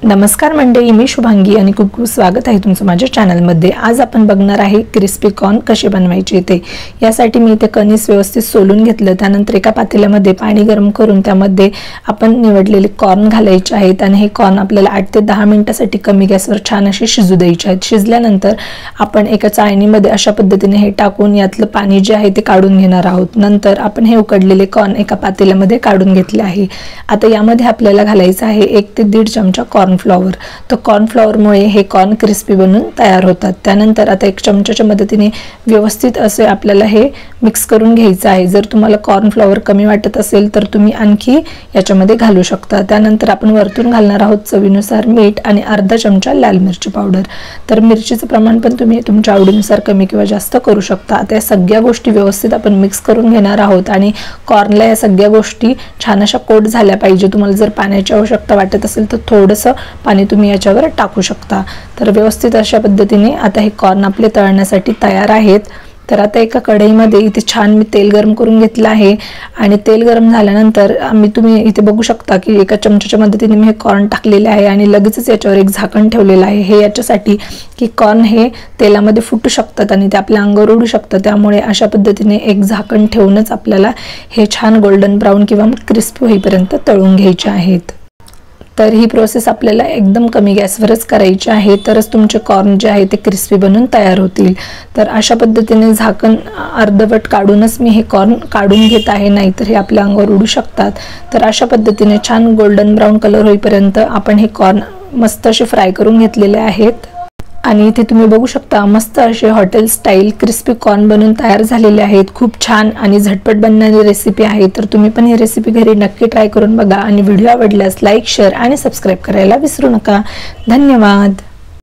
नमस्कार मंडळी, मी शुभांगी आणि खूप खूप स्वागत आहे तुमचं माझ्या चॅनलमध्ये। आज आपण बघणार आहे क्रिस्पी कॉर्न कसे बनवायचे ते। यासाठी मी इथे कणिस व्यवस्थित सोलून घेतलं, त्यानंतर एका पातेल्यामध्ये पाणी गरम करून त्यामध्ये आपण निवडलेले कॉर्न घालायचे आहेत आणि हे कॉर्न आपल्याला 8 ते 10 मिनिटांसाठी कमी गॅसवर छान असे शिजू द्यायचे आहेत। शिजल्यानंतर आपण एका चाळणीमध्ये अशा पद्धतीने हे टाकून यातलं पाणी जे आहे ते काढून घेणार आहोत। नंतर आपण हे उकडलेले कॉर्न एका पातेल्यामध्ये काढून घेतले आहे। आता यामध्ये आपल्याला घालायचं आहे 1 ते 1.5 चमचा कॉर्नफ्लॉवर। तो कॉर्नफ्लॉवरमुळे हे कॉर्न क्रिस्पी बनून तयार होतात। त्यानंतर आता 1 चमच्याच्या मदतीने व्यवस्थित असे आपल्याला हे मिक्स करून घ्यायचं आहे। जर तुम्हाला कॉर्नफ्लॉवर कमी वाटत असेल तर तुम्ही आणखी याच्यामध्ये घालू शकता। त्यानंतर आपण वरतून घालणार आहोत चवीनुसार मीठ आणि अर्धा चमचा लाल मिरची पावडर। तर मिरचीचं प्रमाण पण तुम्ही तुमच्या आवडीनुसार कमी किंवा जास्त करू शकता। आता या सगळ्या गोष्टी व्यवस्थित आपण मिक्स करून घेणार आहोत आणि कॉर्नला या सगळ्या गोष्टी छान अशा कोट झाल्या पाहिजे। तुम्हाला जर पाण्याची आवश्यकता वाटत असेल तर थोडंसं पाणी तुम्ही याच्यावर टाकू शकता। तर व्यवस्थित अशा पद्धतीने आता हे कॉर्न आपले तळण्यासाठी तयार आहेत। तर आता एका कढईमध्ये इथे छान मी तेल गरम करून घेतलं आहे आणि तेल गरम झाल्यानंतर तुम्ही इथे बघू शकता की एका चमच्याच्या मदतीने मी हे कॉर्न टाकलेले आहे आणि लगेचच याच्यावर एक झाकण ठेवलेलं आहे। हे याच्यासाठी की कॉर्न हे तेलामध्ये फुटू शकतात आणि ते आपल्या अंगावर उडू शकतात, त्यामुळे अशा पद्धतीने एक झाकण ठेवूनच आपल्याला हे छान गोल्डन ब्राउन किंवा क्रिस्पी होईपर्यंत तळून घ्यायचे आहेत। तर ही प्रोसेस आपल्याला एकदम कमी गॅसवरच करायची आहे, तरच तुमचे कॉर्न जे आहे ते क्रिस्पी बनून तयार होतील। तर अशा पद्धतीने झाकण अर्धवट काढूनच मी हे कॉर्न काढून घेत आहे, नाहीतर हे आपल्या अंगावर उडू शकतात। तर अशा पद्धतीने छान गोल्डन ब्राउन कलर होईपर्यंत आपण हे कॉर्न मस्त असे फ्राय करून घेतलेले आहेत आणि इथे तुम्ही बघू शकता मस्त असे हॉटेल स्टाईल क्रिस्पी कॉर्न बनून तयार झालेले आहेत। खूप छान आणि झटपट बनणारी रेसिपी आहे। तर तुम्ही पण ही रेसिपी घरी नक्की ट्राय करून बघा आणि व्हिडिओ आवडल्यास लाईक, शेअर आणि सबस्क्राइब करायला विसरू नका। धन्यवाद।